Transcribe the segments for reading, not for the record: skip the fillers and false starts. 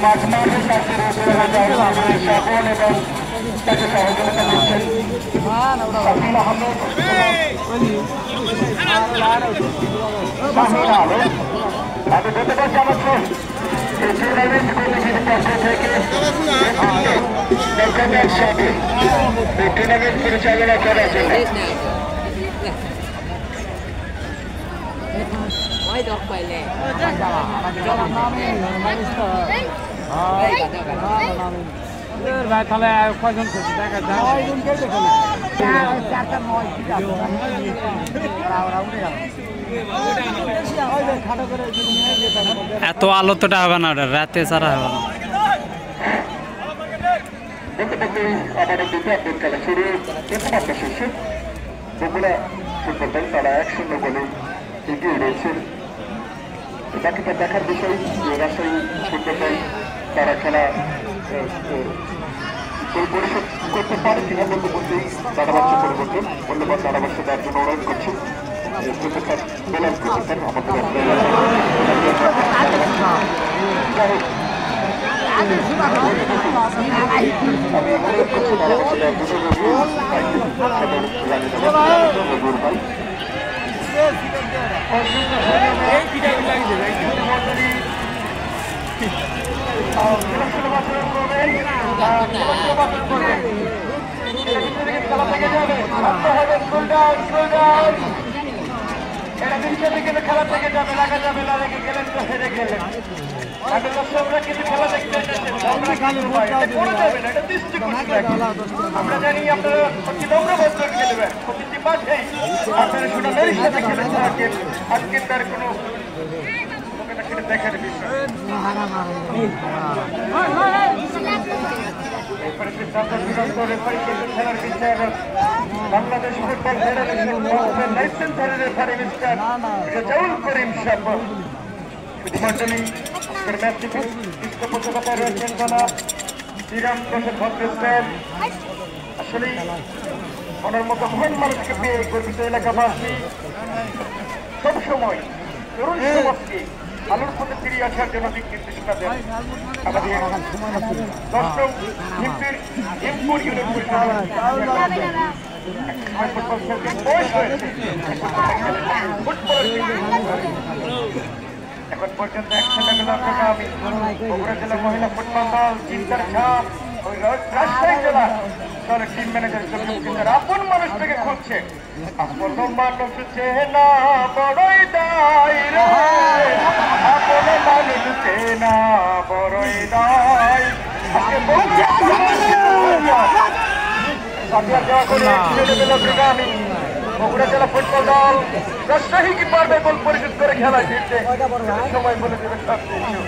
মাঠ মাঠে কাজের স্বপন এবং তাকে সহযোগিতা দিচ্ছেন শাকিল আহমেদ শাহিন আলম। আমি বলতে পারছি আমাকে এই টুর্নামেন্ট কমিটির পক্ষ থেকে এই টুর্নামেন্ট পরিচালনা করার জন্য তাহলে কয়জন দেখা এত আলো তোটা হবে না, রাতে ছাড়া হবে না। আমাদের দুটো খেলা শুরু প্রথমার্ধ শেষে বগুড়া ফুটবল দল তারা 1-0 গোলে এগিয়ে রয়েছে। বাকিটা দেখার বিষয় যে রাজশাহী ফুটবল দল তারা খেলা পরিশোধ করতে পারে কিনা বলতে বলতেই ধারাভাষ্য পরিবর্তন মূল্যবান ধারাভাষ্য দেওয়ার জন্য অনুরোধ করছি। খেলা থেকে যাবে লাগা যাবে না লেগে গেলেন তো হেরে গেলেন। দর্শকরা কিন্তু খেলা দেখতে আমরা জানি আপনারা অতি নম্রভদ্র খেলবেন, প্রতিটি মাঠেই আপনারা সুনামের সাথে খেলে থাকেন। আজকে তার কোনো দেখার বিষয় খেলার বিচারক বাংলাদেশ ফুটবল ফেডারেশন লাইসেন্সারি রেফারি মিস্টার রেজাউল করিম সাহেব মন্ডলী ম্যাচটি পৃষ্ঠপোষকতায় রয়েছেন জনাব শ্রীরাম প্রসাদ ভদ্র স্যার। আসলে ওনার মতো মহান মানুষকে পেয়ে গর্বিত এলাকাবাসী সবসময় তরুণ সমাজকে আলোর পথে ফিরিয়ে আসার জন্য দিক নির্দেশনা দেন। আমাদের দর্শক হিমপুর ইউনিট এখন পর্যন্ত 100 টাকা আমি বগুড়া জেলা মহিলা ফুটবল দল চিন্তার ছাপ ওই রাজশাহী জেলা দলের টিম ম্যানেজার চন্দ্রমুখীর আপন মানুষটাকে খুঁজছে। আপন মানুষ চেনা বড়ই দায় রে, আপন মানুষ চেনা বড়ই দায়। আমি বগুড়া জেলা ফুটবল দল রাজশাহী কি পারবে গোল পরিশোধ করে খেলা জিততে সময় বলে দেবে সব কিছু।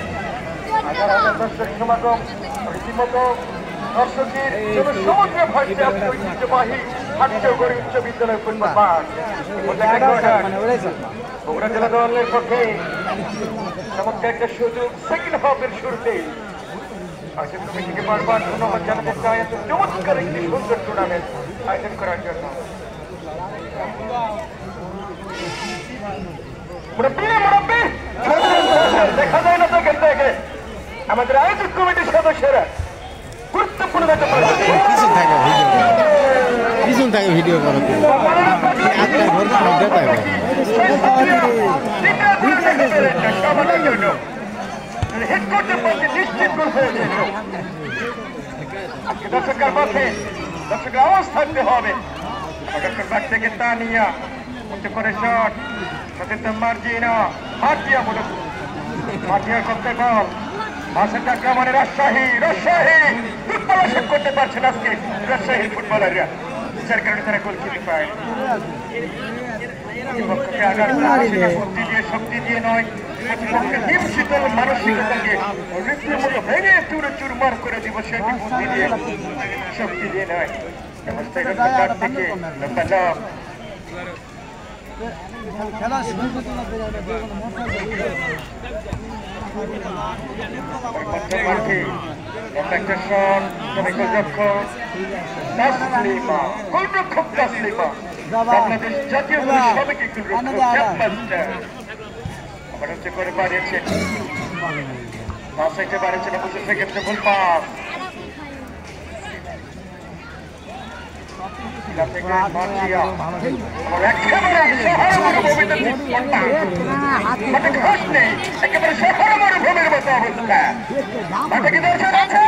হাজার হাজার দর্শক সমাগম রীতিমতো দর্শকের জনসমুদ্রে ভাসছে ঐতিহ্যবাহী হাটচৌগড়ি উচ্চ বিদ্যালয় ফুটবল মাঠ। বগুড়া জেলা দলের পক্ষে চমৎকার একটা সুযোগ সেকেন্ড হাফের শুরুতেই আয়োজন কমিটিকে বারবার ধন্যবাদ জানাতে চাই এত চমৎকার একটি সুন্দর টুর্নামেন্ট আয়োজন করার জন্য। দেখা যায় না তো এখান থেকে আমাদের আয়োজক কমিটির সদস্যরা গুরুত্বপূর্ণ ভিডিও করো দর্শকের পথে দর্শকের আওয়াজ থাকতে হবে। দর্শকের ব্যাগ থেকে তা নিয়ে উঁচু করে শট সচেতন মার্জিনা হাতিয়া বলে মাটিয়া করতে বল পাশের আক্রমণে রাজশাহী ফুটবল আশা করতে পারছেন আজকে রাজশাহী ফুটবলাররা, যার কারণে তারা গোল খেতে পায়। বুদ্ধি দিয়ে শক্তি দিয়ে নয়, হিম শীতল মানসিকতাকে রীতিমতো ভেঙে চুরে চুরমার করে দিব সেটি বুদ্ধি দিয়ে শক্তি দিয়ে নয়। থেকে বাংলাদেশ জাতীয় সবাইকে হচ্ছে করে বাড়িয়েছেন পাঁচ সাইডে বাড়িয়েছেন অবশ্যই সেক্ষেত্রে ফুল পাস একেবারে শহর মরুভূমির মতো অবস্থা মাঠে কি দর্শক আছে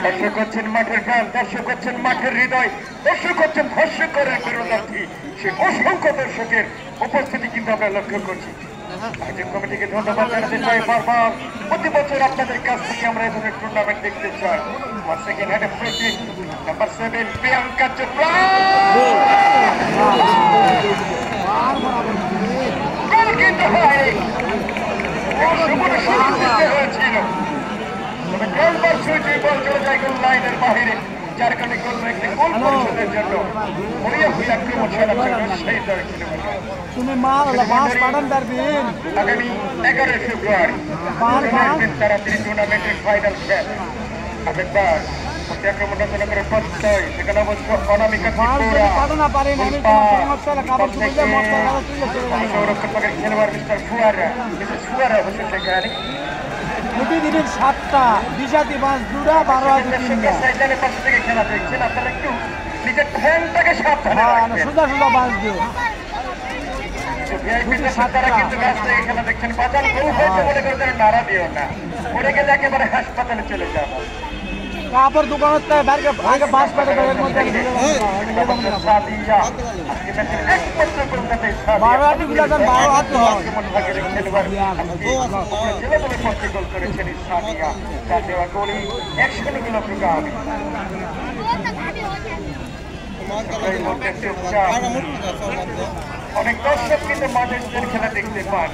দর্শক হচ্ছেন মাঠের প্রাণ দর্শক হচ্ছেন মাঠের হৃদয় দর্শক হচ্ছেন ধর্ষকের বিরোধার্থী সে অসংখ্য দর্শকের উপস্থিতি কিন্তু আমরা লক্ষ্য করছি আয়োজক কমিটিকে ধন্যবাদ জানাতে চাই বারবার প্রতি বছর আপনাদের কাছ থেকে আমরা এই ধরনের টুর্নামেন্ট দেখতে চাই one second head protein number 7 Priyanka Chopra goal কিন্তু হয় হয়েছিল তবে গোলবার সুইচে বল চলে যায় গোল লাইনের বাহিরে যার কারণে গোল একটি গোল পরিশোধের জন্য মরিয়া হয়ে আক্রমণ চালাচ্ছেন সেই দল তুমি মাছ পাঠান পারবেন আগামী 11 ফেব্রুয়ারি তারা টুর্নামেন্টের ফাইনাল খেল আবেদন আক্রমণ রচনা করে প্রত্যয় সেখানে অবশ্য অনামিকা সংরক্ষণের খেলোয়াড় মিস্টার ফুয়ারা অবশ্য সেখানে প্রতিদিনের 7টা 20 মাছ দুটা 12 পাশে থেকে খেলা দেখছেন আপনারা একটু নিজের ধ্যানটাকে সাবধানে রাখবেন সোজা সোজা মাছ দিও তারা কিন্তু গাছ থেকে খেলা দেখছেন বাজার গোল হয়েছে মনে করে তারা নাড়া দিও না পড়ে গেলে একেবারে হাসপাতালে চলে যাবো কাপড় দোকানের আগে বাস পেটে এর মধ্যে অনেক দর্শক কিন্তু মাঠের খেলা দেখতে পান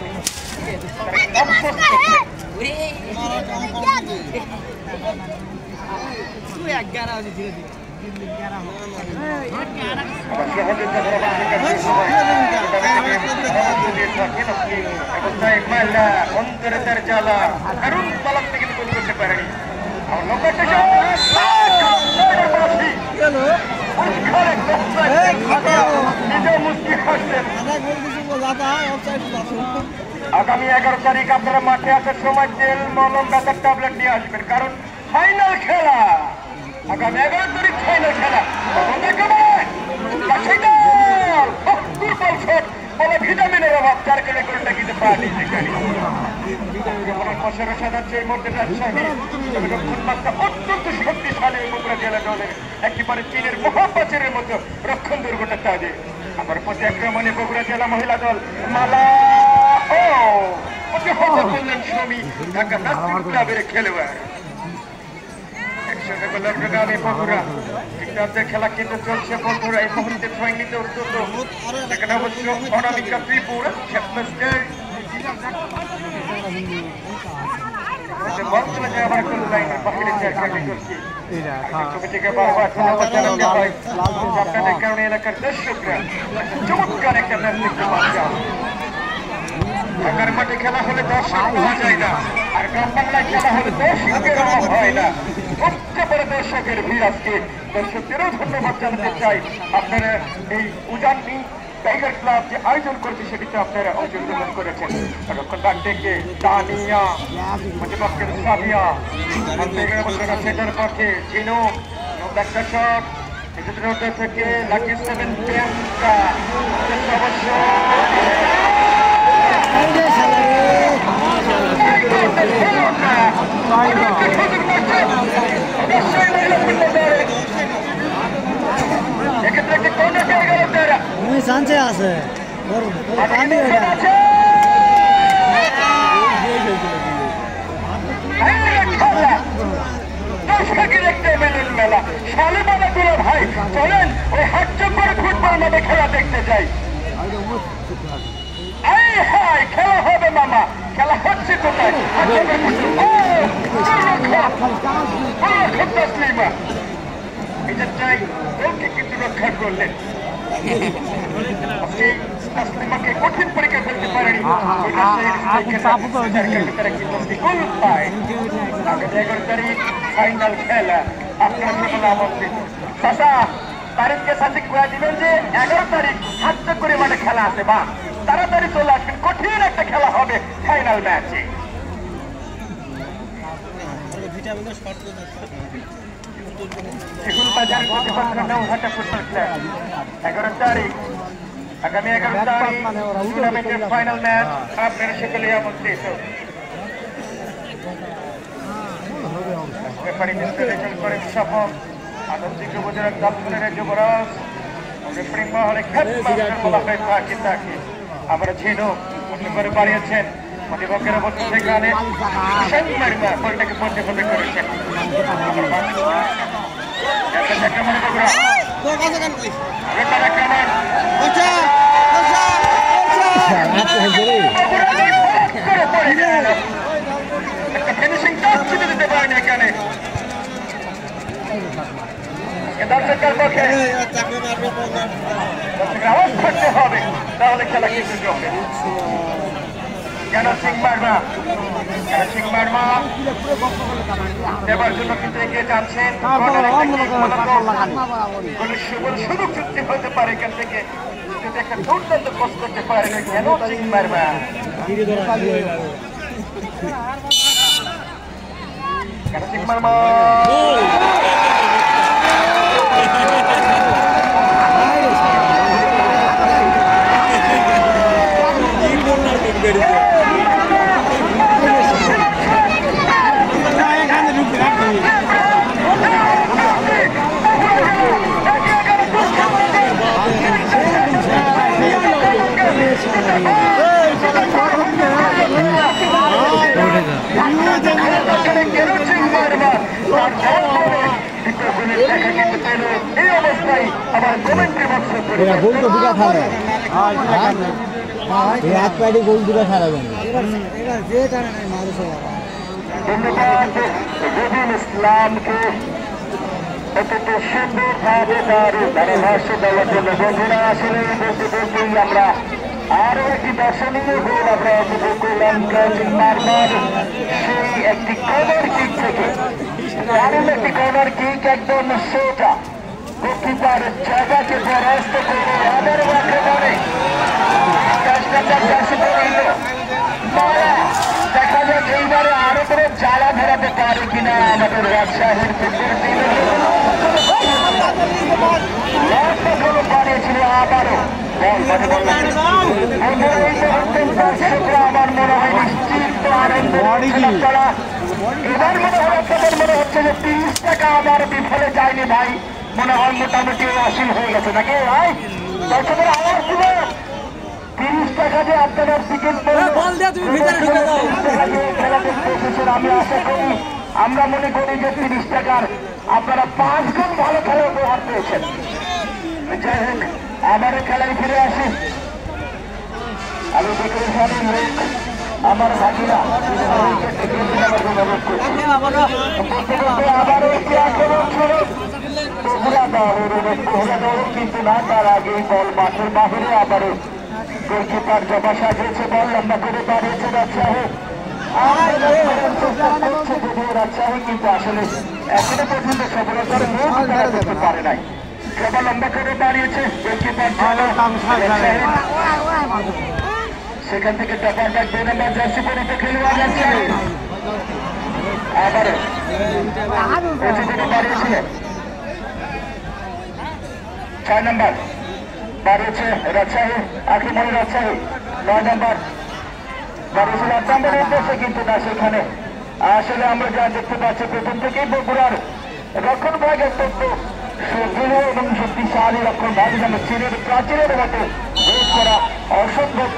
অন্তরে তার জ্বালা কারণ পালাম থেকে গোল করতে পারেনি আগামী 11 তারিখ আপনারা মাঠে আসার সময় তেল মলম ব্যথার ট্যাবলেট নিয়ে আসবেন কারণ ফাইনাল খেলা আগামী 11 তারিখ ফাইনাল খেলা বলে ভিটামিনের অভাব যার কারণে গোলটা কিন্তু পায়নি বছরের সাজাচ্ছে এই মুহূর্তে রাজশাহী রক্ষণমাত্রা অত্যন্ত শক্তিশালী বগুড়া জেলা দলের একেবারে চীনের মহাপ্রাচীরের মতো রক্ষণ দুর্গটা তাদের আমার প্রতি আক্রমণে বগুড়া জেলা মহিলা দল মালা করলেন শ্রমী ঢাকা নাস্তিক ক্লাবের খেলোয়াড় একসঙ্গে গোলাপগামী বগুড়া ক্রিকেটারদের খেলা কিন্তু চলছে বন্ধুরা এই মুহূর্তে ড্রয়িং নিতে উদ্যত সেখানে অবশ্য অনামিকা ত্রিপুরা হেডমাস্টার বল চলে যায় আবার গোল লাইনের বাহিরে জায়গাটি করছি কমিটিকে বারবার ধন্যবাদ জানাতে হয় আপনাদের কারণে এলাকার দর্শকরা চমৎকার একটা ম্যাচ দেখতে পাচ্ছেন ঢাকার মাঠে খেলা হলে দর্শক পাওয়া যায় না আর গ্রাম বাংলায় খেলা হলে দর্শকের অভাব হয় না সবচেয়ে দর্শকের ভিড় আজকে দর্শকদেরও ধন্যবাদ জানাতে চাই আপনারা এই উজানি টাইগার ক্লাব যে আয়োজন করছে সেটিতে আপনারা অংশগ্রহণ করেছেন তখন ডাক ডেকে দানিয়া প্রতিপক্ষের সাবিয়া সেটার পক্ষে চিনো একটা শট নিজেদের থেকে লাকি 7 প্রিয়াঙ্কা অবশ্য চান্সে আছে মেলা শালিমালা গুলো ভাই চলেন ওই হাটচক্কর ফুটবল মাঠে খেলা দেখতে যাই খেলা হবে মামা খেলা হচ্ছে কোথায় চাই ওকে কিন্তু রক্ষা করলেন তাসলিমাকে কঠিন পরীক্ষা করতে পারেনি তারা কিন্তু গোল পায় আগামী 11 তারিখ ফাইনাল খেলা আপনার সকলে আমন্ত্রিত চাচা তারিখকে সঠিক করে দিবেন যে 11 তারিখ হাত করে মাঠে খেলা আছে বা তাড়াতাড়ি চলে আসবেন, কঠিন একটা খেলা হবে ফাইনাল ম্যাচে। আগামী 11 তারিখ টুর্নামেন্টের ফাইনাল ম্যাচ আপনার সকলে আমন্ত্রিত। সফল আনন্দিত উপজেলার দক্ষিণের যুবরাজ রেফারিং মহলে আমরা ঝিনুক করে বাড়িয়েছেন প্রতিপক্ষের অবস্থা সেখানে বলটাকে পর্যবেক্ষণ করেছেন। ফিনিশিং টাচ ছিটে দিতে পারেনি এখানে দর্শকের পক্ষে আওয়াজ করতে হবে, তাহলে খেলা কিছু জমবে। কেন সিং মার্মা দেবার জন্য কিন্তু এগিয়ে যাচ্ছেন, সুযোগ চুক্তি হতে পারে এখান থেকে, কিন্তু একটা দুর্দান্ত কোচ করতে পারে কেন সিং মার্মা। কেন সিং মার্মা ইসলামকে অত্যন্ত সুন্দরভাবে তার ধারাভাষ্য দেওয়ার জন্য বন্ধুরা আসলে বলতে বলতেই আমরা আরো একটি দর্শনীয় গোল আমরা উপভোগ করলাম মারমার সেই একটি কর্নার কিক থেকে। দারুণ একটি কর্নার কিক, একদম সোজা গোলকিপার জায়গাকে পরাস্ত করে আবার আক্রমণে দেখা যাক এইবারে আরো করে জ্বালা ধরাতে পারে কিনা আমাদের রাজশাহীর বানিয়েছিল আবারও। আমার মনে হয় নিশ্চিত আনন্দ করা, এবার মনে হয় আপনাদের মনে হচ্ছে যে 30 টাকা আমার বিফলে যায়নি ভাই, মনে হয় মোটামুটি অসীম হয়ে গেছে নাকি ভাই? দর্শকের আওয়াজ ছিল 30 টাকা যে আপনাদের টিকিট আমি আশা করি, আমরা মনে করি যে 30 টাকার আপনারা 5 গুণ ভালো খেলা উপহার পেয়েছেন। যাই হোক আবারও খেলায় ফিরে আসি। আমি বিক্রম সাহেবের লোক আমার ভাগিরা আবারও একটি আক্রমণ ছিল কিন্তু না, তার আগেই বল মাঠের বাহিরে আবারও গোলকিপার জমা সাজিয়েছে, বল লম্বা করে বাড়িয়েছে রাজশাহী। রাজশাহী কিন্তু আসলে এখনো পর্যন্ত সফলতার মুখ তারা করতে পারে নাই। সবার লম্বা করে বাড়িয়েছে গোলকিপার, সেখান থেকে টপার ব্যাগ 2 নম্বর জার্সি পরিতে খেলোয়াড় রাজশাহী আবারও বাড়িয়েছিলেন। 6 নম্বর বাড়িয়েছে রাজশাহী, আক্রমণী রাজশাহী। 9 নম্বর বাড়িয়েছিল 8 নম্বরের উদ্দেশ্যে, কিন্তু না, সেখানে আসলে আমরা যা দেখতে পাচ্ছি প্রথম থেকেই বগুড়ার রক্ষণ ভাগ অত্যন্ত সুদৃঢ় এবং শক্তিশালী রক্ষণ ভাগ, যেন চীনের প্রাচীরের মতো ভেদ করা অসম্ভব।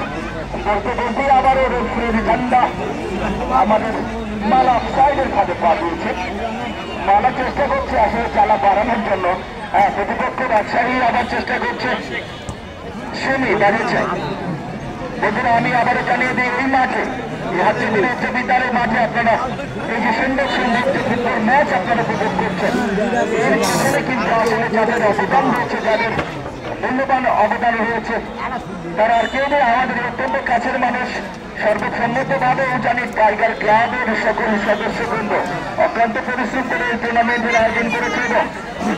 বলতে বলতেই আবারও রেফারির ঝান্ডা আমাদের মালা সাইডের খাতে পা দিয়েছে। মালা চেষ্টা করছে আসলে চালা বাড়ানোর জন্য, প্রতিপক্ষ রাজশাহী আবার চেষ্টা করছে। সেমি দাঁড়িয়েছে। বন্ধুরা আমি আবারও জানিয়ে দিই, এই মাঠে উচ্চ বিদ্যালয়ের মাঠে আপনারা এই যে সুন্দর সুন্দর ফুটবল ম্যাচ আপনারা উপভোগ করছেন, এর পিছনে কিন্তু আসলে যাদের অবদান রয়েছে, যাদের মূল্যবান অবদান রয়েছে। তারা আর কেউ নেই, আমাদের অত্যন্ত কাছের মানুষ। সর্বসম্মতভাবে জানি টাইগার ক্লাবের সকল সদস্যবৃন্দ অক্লান্ত পরিশ্রম করে এই টুর্নামেন্টের আয়োজন করেছে এবং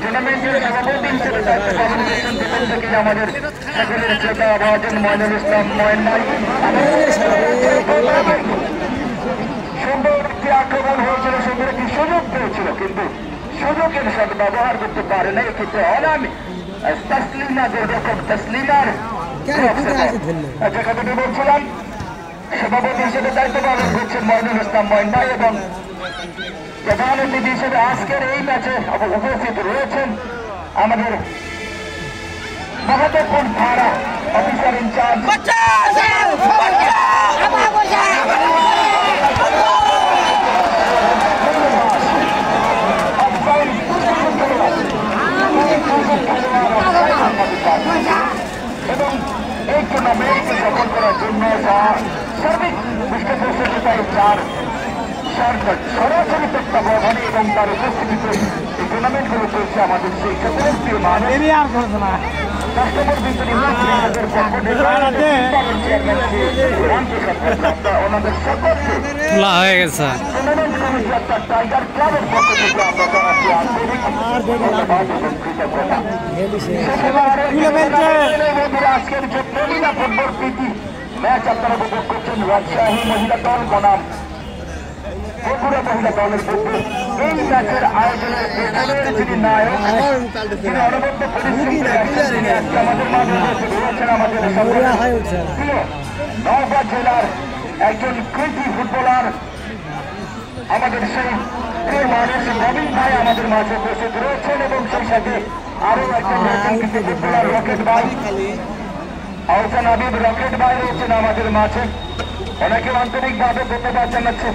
টুর্নামেন্টের সভাপতি হিসেবে দায়িত্ব পালন করেছেন প্রথম থেকে আমাদের সকলের শ্রদ্ধা ভাজন ময়নুল ইসলাম ময়ন ভাই। সুন্দর একটি আক্রমণ হয়েছিল, সুন্দর একটি সুযোগ পেয়েছিল, কিন্তু সুযোগের সাথে ব্যবহার করতে পারে না। এক্ষেত্রে অনামি তসলিমা গোলরক্ষক তসলিমার যে কথাটি বলছিলাম, সভাপতি হিসেবে দায়িত্ব পালন করছেন ময়নুল ইসলাম ময়ন ভাই এবং প্রধান অতিথি হিসেবে আজকের এই ম্যাচে উপস্থিত রয়েছেন আমাদের বাহাদুরপুর থানা অফিসার ইনচার্জ এবং এই টুর্নামেন্টকে সফল করার জন্য সার্বিক পৃষ্ঠপোষকতায় সরাসরি তত্ত্বাবধানে এবং তার উপস্থিতিতে এই টুর্নামেন্টগুলো চলছে আমাদের সেই সকল প্রিয় মানুষ কাস্টমার বিতরী ওনাদের সকলকে হয়ে গেছে টুর্নামেন্ট কমিটি অর্থাৎ টাইগার ক্লাবের পক্ষ থেকে আমরা জানাচ্ছি আন্তরিক ধন্যবাদ এবং কৃতজ্ঞতা। আজকের যে মহিলা ফুটবল প্রীতি ম্যাচ আপনারা উপভোগ করছেন রাজশাহী মহিলা দল বনাম বগুড়া মহিলা দলের মধ্যে। এই ম্যাচের আয়োজনের পেছনের যিনি নায়ক, তিনি অনবদ্য পরিশ্রম করে আসছেন, আজকে আমাদের মাঝে রয়েছেন আমাদের প্রিয় নওগাঁ জেলার একজন কৃতি ফুটবলার, আমাদের সেই প্রিয় মানুষ রবিন ভাই আমাদের মাঝে উপস্থিত রয়েছেন এবং সেই সাথে আরো একজন রয়েছেন কৃতি ফুটবলার রকেট ভাই, আহসান হাবিব রকেট ভাই রয়েছেন আমাদের মাঝে। অনেকে আন্তরিকভাবে ধন্যবাদ জানাচ্ছে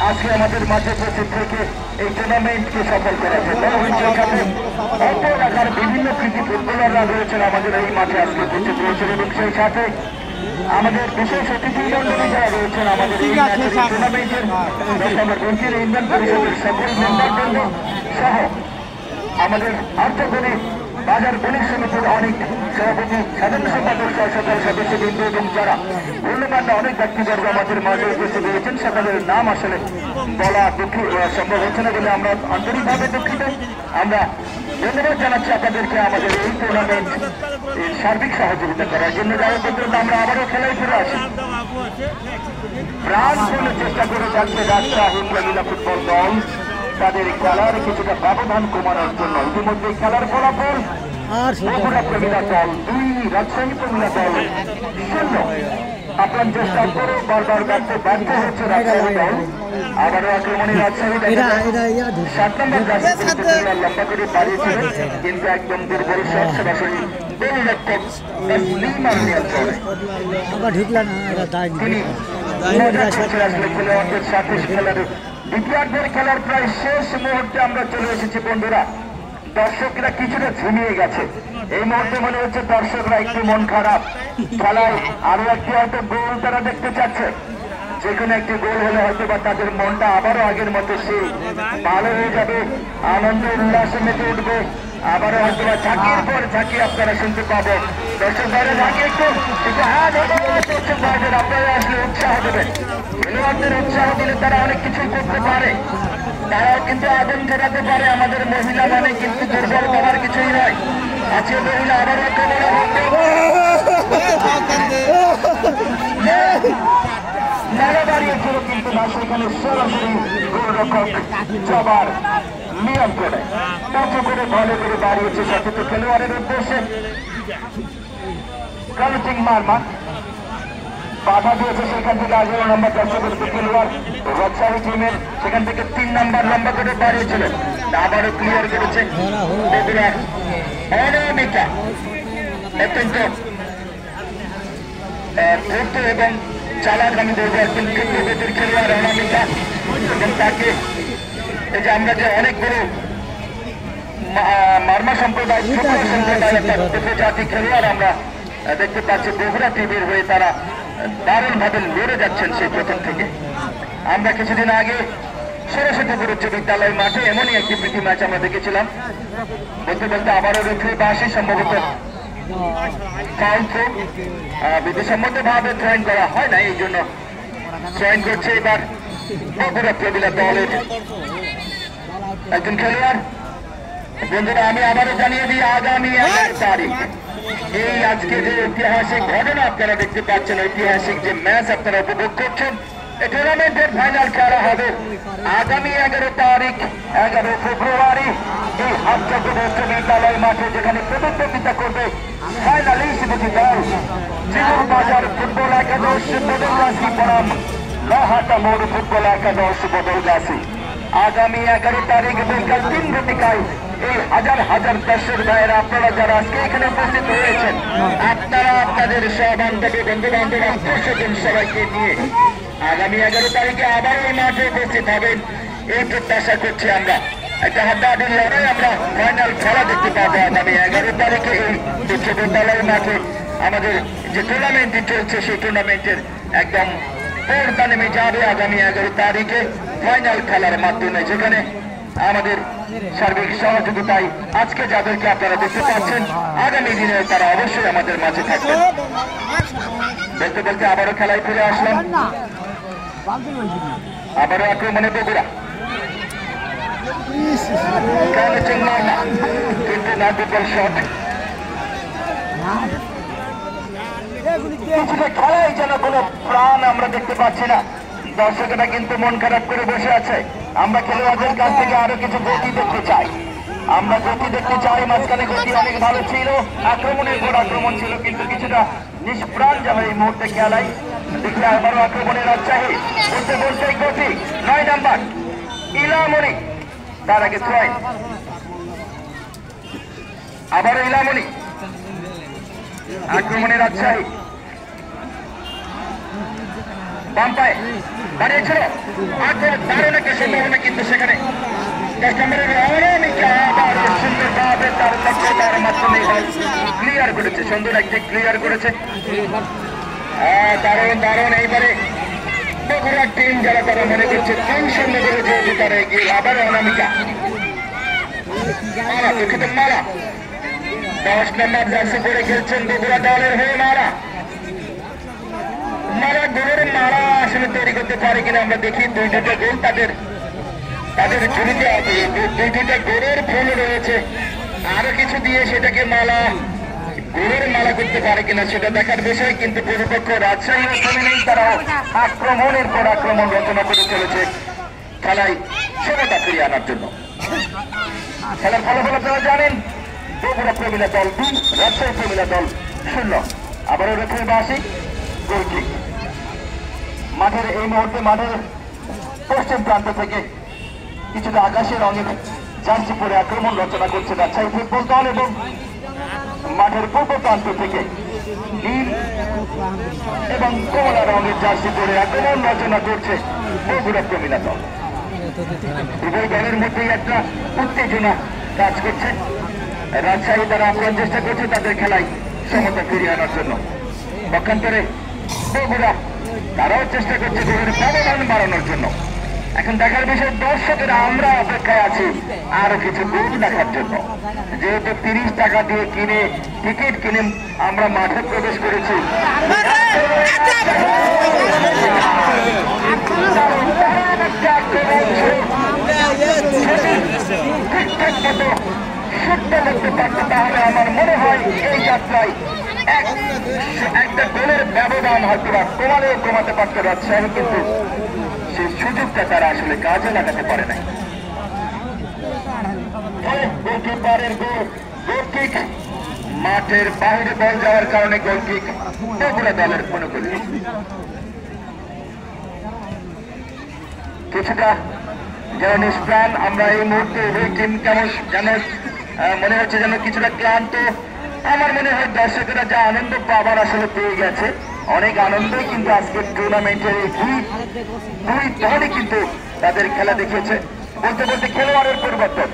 আজকে আমাদের মাঝে উপস্থিত থেকে এই টুর্নামেন্টকে সফল করার জন্য। সেখানে অল্প এলাকার বিভিন্ন কৃতি ফুটবলাররা রয়েছেন আমাদের এই মাঠে আজকে উপস্থিত রয়েছেন এবং সেই সাথে আমাদের বিশেষ অতিথি মন্ডলী যারা রয়েছেন আমাদের এই ম্যাচের টুর্নামেন্টের গণতন্ত্রের ইন্ডিয়ান পরিষদের সকল মেম্বারবৃন্দ সহ আমাদের আর্থকরী বাজার বণিক সমিতির অনেক সভাপতি সাধারণ সম্পাদক সহ সকল সদস্যবৃন্দ এবং যারা মূল্যবান অনেক ব্যক্তিবর্গ আমাদের মাঝে উপস্থিত রয়েছেন, সকলের নাম আসলে বলা সম্ভব হচ্ছে না বলে আমরা আন্তরিকভাবে দুঃখিত। আমরা ধন্যবাদ জানাচ্ছি আপনাদেরকে আমাদের এই টুর্নামেন্ট সার্বিক সহযোগিতা করার জন্য। যারা পর্যন্ত আমরা আবারও খেলায় ফিরে আসি, প্রাণপূর্ণ চেষ্টা করে যাচ্ছে রাজশাহী মহিলা ফুটবল দল তাদের খেলার কিছুটা ব্যবধান কমানোর জন্য। ইতিমধ্যে খেলার ফলাফল বগুড়া প্রমিলা দল 2, রাজশাহী প্রমিলা দল 0। আপ্রাণ চেষ্টা করে বারবার ব্যর্থ হচ্ছে রাজশাহী দল। আবারও আক্রমণে রাজশাহী 7 নম্বর লম্বা করে বাড়িয়েছিল, কিন্তু একদম দুর্বল শট সরাসরি গোলরক্ষক তসলিমার নিয়ন্ত্রণে তিনি আসলে খেলোয়াড়দের সাথে খেলার দ্বিতীয়ার্ধের খেলার প্রায় শেষ মুহূর্তে আমরা চলে এসেছি বন্ধুরা। দর্শকরা কিছুটা ঝিমিয়ে গেছে এই মুহূর্তে, মনে হচ্ছে দর্শকরা একটু মন খারাপ। খেলায় আরো একটি হয়তো গোল তারা দেখতে চাচ্ছে, যে কোনো একটি গোল হলে হয়তো বা তাদের মনটা আবারও আগের মতো সেই ভালো হয়ে যাবে, আনন্দ উল্লাসে মেতে উঠবে। আবারও হয়তো বা ঝাঁকির পর ঝাঁকি আপনারা শুনতে পাবো। দর্শক বাইরে ঝাঁকি একটু দর্শক বাইরের আপনারা আসলে উৎসাহ দেবেন। খেলোয়াড়দের উৎসাহ দিলে তারা অনেক কিছুই করতে পারে, তারাও কিন্তু আগুন ঠেকাতে পারে। আমাদের মহিলা মানে কিন্তু দুর্বল করার কিছুই নয়। আজকে মহিলা আবারও মেলা দাঁড়িয়েছিল, কিন্তু না সেখানে সরাসরি গোলরক্ষক জবার নিয়ম করে উঁচু করে ভালো করে দাঁড়িয়েছে সচেতন খেলোয়াড়ের উদ্দেশ্যে। কালচিং মারমা বাধা দিয়েছে, সেখান থেকে 11 নম্বর দর্শকের খেলোয়াড় রাজশাহী টিমের, সেখান থেকে 3 নম্বর লম্বা করে দাঁড়িয়েছিলেন। আবারও ক্লিয়ার করেছে বগুড়ার অনামিকা, অত্যন্ত দ্রুত এবং চালাক আমি বলবো একজন ক্ষেত্রগতির খেলোয়াড় অনামিকা। এবং তাকে এই যে আমরা যে অনেক বড় মারমা সম্প্রদায় ছোট সম্প্রদায় একটা জাতি খেলোয়াড় আমরা দেখতে পাচ্ছি বগুড়া টিভির হয়ে তারা দারুণভাবে লড়ে যাচ্ছেন সেই প্রথম থেকে। আমরা কিছুদিন আগে সরস্বতীপুর উচ্চ বিদ্যালয় মাঠে এমনই একটি প্রীতি ম্যাচ আমরা দেখেছিলাম। বলতে বলতে আবারও রেফারি বা আসে সম্ভবত বিধিসম্মত ভাবে জয়েন করা হয় না, এই জন্য জয়েন করছে এবার বগুড়া প্রবীলা দলের একজন খেলোয়াড়। বন্ধুরা, আমি আবারও জানিয়ে দিই, আগামী 11 তারিখ এই আজকে যে ঐতিহাসিক ঘটনা আপনারা দেখতে পাচ্ছেন, ঐতিহাসিক যে ম্যাচ আপনারা উপভোগ করছেন, এই টুর্নামেন্টের ফাইনাল খেলা হবে আগামী 11 তারিখ 11 ফেব্রুয়ারি এই হাটচক্র উচ্চ বিদ্যালয় মাঠে, যেখানে প্রতিদ্বন্দ্বিতা করবে ফাইনালিস্ট দুটি দল জীবন বাজার ফুটবল একাদশ বদলগাছি বনাম লাহাটা মোড় ফুটবল একাদশ বদলগাছি। আগামী 11 তারিখ বিকাল 3 ঘটিকায় এই হাজার হাজার দর্শক ভাইয়েরা আপনারা যারা আজকে এখানে উপস্থিত হয়েছেন, আপনারা আপনাদের সহবান্ধবী বন্ধু বান্ধব আত্মীয়স্বজন সবাইকে নিয়ে আগামী 11 তারিখে আবার এই মাঠে উপস্থিত হবেন, এই প্রত্যাশা করছি আমরা। একটা হাড্ডাহাড্ডি লড়াই আমরা ফাইনাল খেলা দেখতে পাবো আগামী 11 তারিখে এই উচ্চ বিদ্যালয় মাঠে। আমাদের যে টুর্নামেন্টটি চলছে সেই টুর্নামেন্টের একদম পর্দা নেমে যাবে আগামী 11 তারিখে ফাইনাল খেলার মাধ্যমে, যেখানে আমাদের সার্বিক সহযোগিতায় আজকে যাদেরকে আপনারা দেখতে পাচ্ছেন, আগামী দিনে তারা অবশ্যই আমাদের মাঝে থাকবেন। বলতে বলতে আবারও খেলায় ফিরে আসলাম, আবারও আক্রমণে বগুড়া, কিন্তু না দুর্বল শট। খেলায় যেন কোনো প্রাণ আমরা দেখতে পাচ্ছি না, দর্শকেরা কিন্তু মন খারাপ করে বসে আছে। আমরা খেলোয়াড়দের কাছ থেকে আরো কিছু গতি দেখতে চাই, আমরা গতি দেখতে চাই। মাঝখানে গতি অনেক ভালো ছিল, আক্রমণের পর আক্রমণ ছিল, কিন্তু কিছুটা নিষ্প্রাণ যাবে এই মুহূর্তে খেলায়। দেখলে আবারও আক্রমণের রাজশাহী বলতে বলতে গতি 9 নাম্বার ইলামণি, তার আগে ছয়, আবারও ইলামণি, আক্রমণের রাজশাহী বাম পায়ে দাঁড়িয়েছিল, দারুণ একটা সম্ভাবনা, কিন্তু সেখানে 10 নম্বরের অনামিকা আবার সুন্দরভাবে তার দক্ষতার মাধ্যমে ক্লিয়ার করেছে, সুন্দর একটি ক্লিয়ার করেছে। দারুণ দারুণ, এইবারে বগুড়ার টিম যারা তারা মনে করছে টেনশন লেগে যেহেতু তারা এগিয়ে, আবার অনামিকা মারা, দুঃখিত মারা 10 নম্বর জার্সি পরে খেলছেন বগুড়া দলের হয়ে মারা। মারা গোলের মারা আসলে তৈরি করতে পারে কিনা আমরা দেখি, 2টা গোল তাদের ঝুলিতে আছে, 2টা গোলের ফল রয়েছে, আরো কিছু দিয়ে সেটাকে গোলের মালা করতে পারে কিনা সেটা দেখার বিষয়। কিন্তু প্রতিপক্ষ রাজশাহীও কমে নেই, তারাও আক্রমণের পর আক্রমণ রচনা করে চলেছে খেলায় সমতা ফিরিয়ে আনার জন্য। খেলার ফলাফল আপনারা জানেন, বগুড়া প্রবীলা দল 2, রাজশাহী প্রবীলা দল 0। আবারও রেখে বাসি গোলকিক। মাঠের এই মুহূর্তে মাঠের পশ্চিম প্রান্ত থেকে কিছুটা আকাশের রঙের জার্সি পরে আক্রমণ রচনা করছে রাজশাহী ফুটবল দল, এবং মাঠের পূর্ব প্রান্ত থেকে নীল এবং কমলা রঙের জার্সি পরে আক্রমণ রচনা করছে বগুড়া প্রবীলা দল। উভয় দলের মধ্যেই একটা উত্তেজনা কাজ করছে। রাজশাহী তারা আপ্রাণ চেষ্টা করছে তাদের খেলায় সমতা ফিরিয়ে আনার জন্য, পক্ষান্তরে বগুড়া তারাও চেষ্টা করছে গোলের ব্যবধান বাড়ানোর জন্য। এখন দেখার বিষয়, দর্শকেরা আমরা অপেক্ষায় আছি আরো কিছু গোল দেখার জন্য, যেহেতু 30 টাকা দিয়ে টিকিট কিনে আমরা মাঠে প্রবেশ করেছি। তাহলে আমার মনে হয় এই যাত্রায় একটা গোলের ব্যবধান হয়তো বা কমাতে পারতে পারছে, কিন্তু সেই সুযোগটা তারা আসলে কাজে লাগাতে পারে নাই। গোলকিক মাঠের বাইরে বল যাওয়ার কারণে গোলকিক বগুড়া দলের অনুকূলে। কিছুটা যেন নিষ্প্রাণ আমরা এই মুহূর্তে ওই টিম কেমন যেন মনে হচ্ছে যেন কিছুটা ক্লান্ত। আমার মনে হয় দর্শকেরা যা আনন্দ পাবার আসলে পেয়ে গেছে, অনেক আনন্দই কিন্তু আজকের টুর্নামেন্টের এই দুই দলই কিন্তু তাদের খেলা দেখিয়েছে। বলতে বলতে খেলোয়াড়ের পরিবর্তন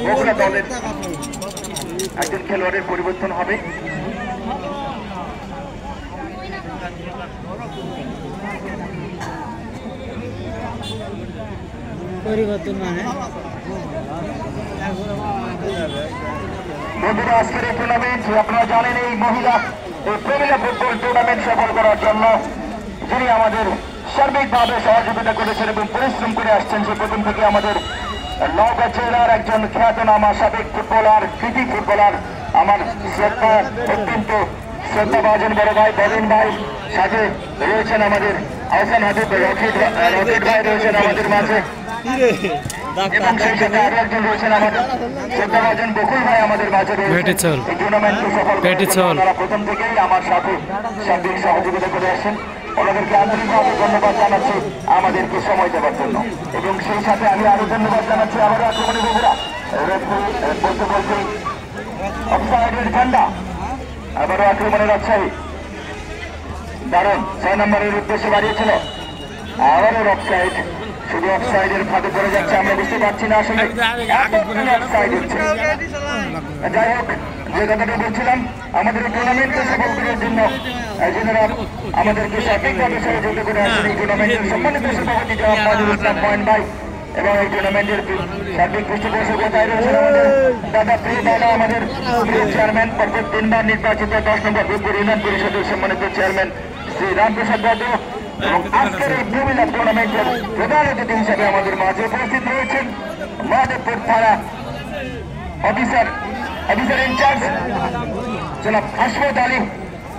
বগুড়া দলের একজন খেলোয়াড়ের পরিবর্তন হবে। পরিবর্তন মানে বন্ধুরা আজকের এই টুর্নামেন্ট আপনারা জানেন এই মহিলা প্রমিলা ফুটবল টুর্নামেন্ট সফল করার জন্য যিনি আমাদের সার্বিকভাবে সহযোগিতা করেছেন এবং পরিশ্রম করে আসছেন সে প্রথম থেকে আমাদের নওগাঁ জেলার একজন খ্যাতনামা সাবেক ফুটবলার কৃতি ফুটবলার আমার শ্রদ্ধা অত্যন্ত শ্রদ্ধাভাজন বড় ভাই বলিন ভাই সাথে রয়েছেন আমাদের আহসান হাবিব রকিট ভাই রয়েছেন আমাদের মাঝে এবং সেই সাথে আরো একজন রয়েছেন আমাদের শ্রদ্ধাভাজন বকুল ভাই আমাদের মাঝে রয়েছেন এই টুর্নামেন্টকে সফল করার প্রথম থেকেই আমার সাথে সার্বিক সহযোগিতা করে আসছেন ওনাদেরকে আন্তরিকভাবে ধন্যবাদ জানাচ্ছি আমাদেরকে সময় দেওয়ার জন্য এবং সেই সাথে আমি আরো ধন্যবাদ জানাচ্ছি আবারও আক্রমণী বন্ধুরা বলতে বলতে অফসাইডের ঝান্ডা আবারও আক্রমণের রাজশাহী দারুণ 6 নম্বরের উদ্দেশ্যে বাড়িয়েছিল আবারও অফসাইড শুধু অফসাইডের ফাঁদে পড়ে যাচ্ছে আমরা বুঝতে পারছি না আসলে অফসাইড হচ্ছে যাই হোক যে কথাটা বলছিলাম আমাদের টুর্নামেন্টকে সফল করার জন্য যারা আমাদেরকে সার্বিকভাবে সহযোগিতা করে আসছেন এই টুর্নামেন্টের সম্মানিত সভাপতি জনাব মাজুল ইসলাম পয়েন্ট ভাই এবং এই টুর্নামেন্টের সার্বিক পৃষ্ঠপোষকতায় রয়েছেন আমাদের দাদা প্রিয় দাদা আমাদের চেয়ারম্যান পর্যন্ত 3 বার নির্বাচিত 10 নম্বর রূপপুর ইউনিয়ন পরিষদের সম্মানিত চেয়ারম্যান শ্রী রামপ্রসাদ ভদ্র এবং আজকের এই প্রমিলা টুর্নামেন্টের প্রধান অতিথি হিসাবে আমাদের মাঝে উপস্থিত রয়েছেন মাধবপুর থানা অফিসার ইনচার্জ জনাব হাসমত আলী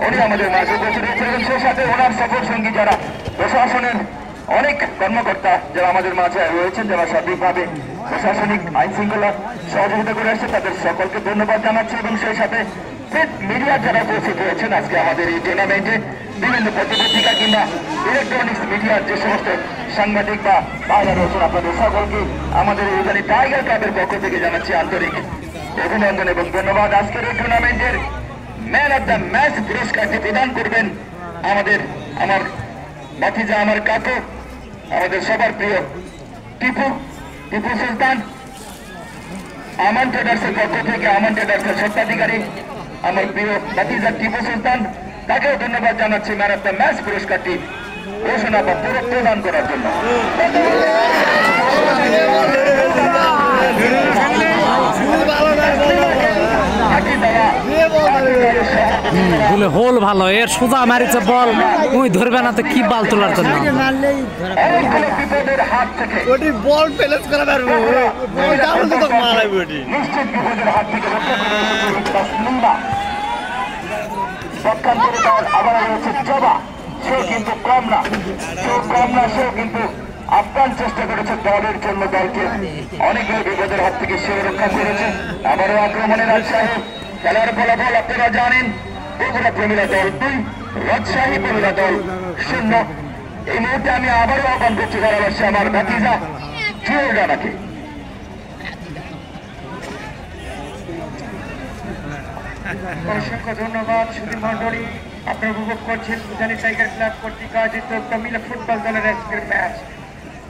উনি আমাদের মাঝে উপস্থিত রয়েছেন এবং সেই সাথে ওনার সফর সঙ্গী যারা প্রশাসনের অনেক কর্মকর্তা যারা আমাদের মাঝে রয়েছেন যারা সার্বিকভাবে প্রশাসনিক আইন শৃঙ্খলা সহযোগিতা করে আসছে তাদের সকলকে ধন্যবাদ জানাচ্ছি এবং সেই সাথে মিডিয়া যারা উপস্থিত রয়েছেন আজকে আমাদের এই টুর্নামেন্টে বিভিন্ন পত্রিকা কিংবা ইলেকট্রনিক্স মিডিয়ার যে সমস্ত সাংবাদিক বা ভাইরা রয়েছেন আপনাদের সকলকে আমাদের এই টাইগার ক্লাবের পক্ষ থেকে জানাচ্ছি আন্তরিক অভিনন্দন এবং ধন্যবাদ। আজকের এই টুর্নামেন্টের ম্যান অব দ্য ম্যাচ পুরস্কারটি প্রদান করবেন আমার ভাতিজা আমার কাকু আমাদের সবার প্রিয় টিপু সুলতান আমান ট্রেডার্সের পক্ষ থেকে আমান ট্রেডার্সের স্বত্বাধিকারী আমার প্রিয় ভাতিজা টিপু সুলতান তাকেও ধন্যবাদ জানাচ্ছি ম্যান অব দ্য ম্যাচ পুরস্কারটি ঘোষণা বা প্রদান করার জন্য। হোল ভালো এর সোজা মারিছে বল ওই ধরবে না তো কি বাল তোলার জন্য হাত থেকে বল প্যালেস করা পারবো নিশ্চিত বিপদের হাত থেকে পক্ষান্তরে দল আবার রয়েছে জবা সেও কিন্তু কম না সেও কিন্তু আপ্রাণ চেষ্টা করেছে দলের জন্য দলকে অনেকগুলো বিপদের হাত থেকে সেও রক্ষা করেছে আবারও আক্রমণে রাজশাহী খেলার ফলাফল আপনারা জানেন বগুড়া প্রমিলা দল 2 রাজশাহী প্রমিলা দল 0। এই মুহূর্তে আমি আবারও আহ্বান করছি ধারাভাষ্যে আমার ভাতিজা জুয়েল রানাকে। অসংখ্য ধন্যবাদ সুধীর মন্ডলী আপনারা উপভোগ করছেন উজানি টাইগার ক্লাব কর্তৃক আয়োজিত প্রমিলা ফুটবল দলের আজকের ম্যাচ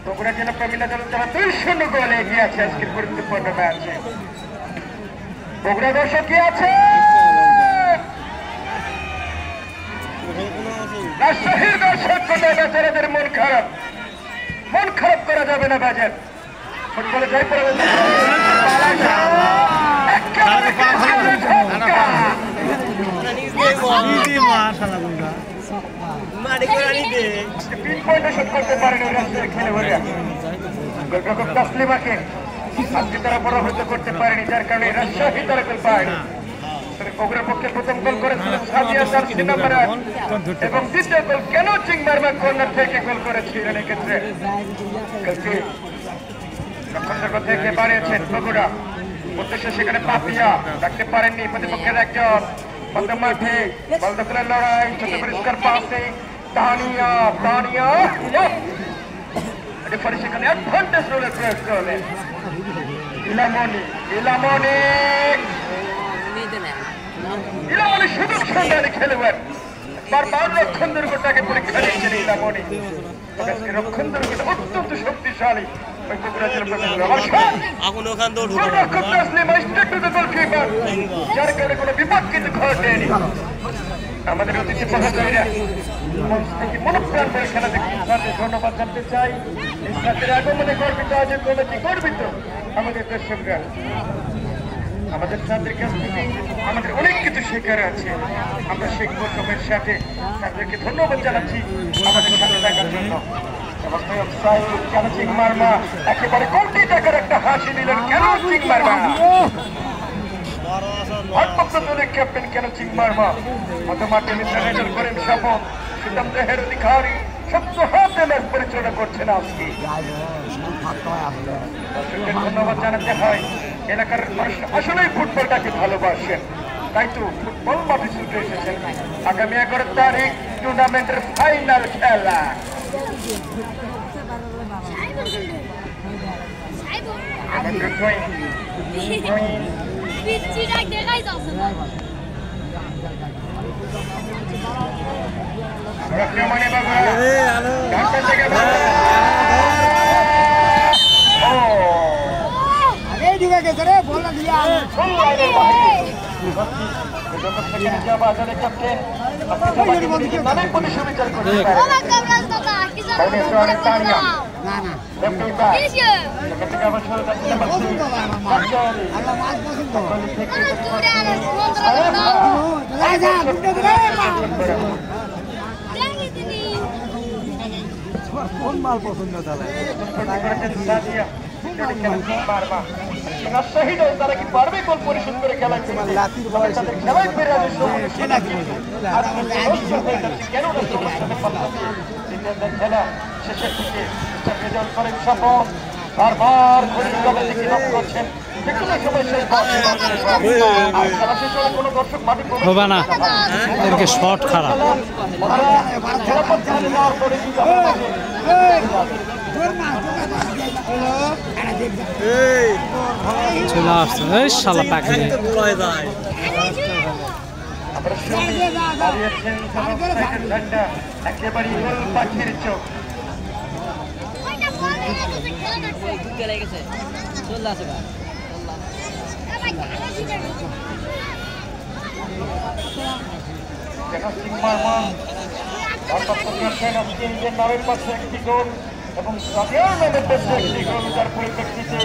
বগুড়া জেলা প্রমিলা দল তারা 2-0 গোলে এগিয়ে আছে আজকের গুরুত্বপূর্ণ ম্যাচে। বগুড়া দর্শক কি আছে রাজশাহীর দর্শক কোথায় বেচারাদের মন খারাপ করা যাবে না বাজার ফুটবলে যাই পড়ে করতে পারেনি রাজশাহী খেলে ভরিয়া গোলরক্ষক তাসলিমাকে আজকে তারা পরাভূত করতে পারেনি যার কারণে রাজশাহী তারা গোল পায়নি। বগুড়ার পক্ষে প্রথম গোল করেছিলেন সাদিয়া জার্সি নাম্বার 8 এবং দ্বিতীয় গোল কেন চিংমারমা কর্নার থেকে গোল করেছিলেন এক্ষেত্রে রক্ষণদর্গ থেকে বাড়িয়েছেন বগুড়া উদ্দেশ্যে সেখানে পাপিয়া রাখতে পারেননি প্রতিপক্ষের একজন মধ্য মাঠে বল দখলের লড়াই ছোট পরিষ্কার পাসে তানিয়া রেফারি সেখানে অ্যাডভান্টেজ রোলে প্রয়োগ করলেন ইলামনি সুযোগ সন্ধানে খেলবেন বারবার রক্ষণ দুর্গটাকে পরীক্ষা নিয়েছেন ইলামনি রক্ষণ দুর্গটা অত্যন্ত শক্তিশালী যার কারণে কোনো বিপদ কিন্তু ঘটেনি। আমাদের অতিথি মহোদয়রা মনপ্রাণ করে খেলা দেখতে ধন্যবাদ জানতে চাই। ইসলাতের আগমনে গর্বিত আজের কমিটি গর্বিত আমাদের দর্শকরা আমাদের ছাত্রের কাছ থেকে আমাদের অনেক কিছু শেখার আছে আমরা শিখবো সময়ের সাথে তাদেরকে ধন্যবাদ জানাচ্ছি আমাদের সাথে থাকার জন্য কেন চিং মারমা একেবারে কোটি টাকার একটা হাসি দিলেন কেন চিং মারমা ভারপ্রাপ্ত দলের ক্যাপ্টেন কেন চিং মারমা মত মাঠে মিত্র হ্যান্ডেল করেন শপথ সুতরাং দেহের অধিকারী সত্য হাতে ম্যাচ পরিচালনা করছেন আজকে দর্শকদের ধন্যবাদ জানাতে হয় এলাকার মানুষ আসলেই ফুটবলটাকে ভালোবাসেন তাই তো ফুটবল মাঠে ছুটে এসেছেন আগামী 11 তারিখ টুর্নামেন্টের ফাইনাল খেলা রক্ষমানে বাবা ঢাকা থেকে কোন মাল পছন্দ তাহলে তারা কি পারবে গোল পরিশোধ করে খেলা খেলায় ফেরে কেন খেলা শেষের দিকে রেজাল্ট করেন সফল বারবার ঘড়ির কাছে দিকে লক্ষ্য করছেন হবে না এদিকে শট খারাপ চলে আসছে এই শালা পাখি একেবারে পাখির চোখ নামের পাশে একটি গোল এবং সাদিয়ার নামের পাশে একটি গোল তার পরিপ্রেক্ষিতে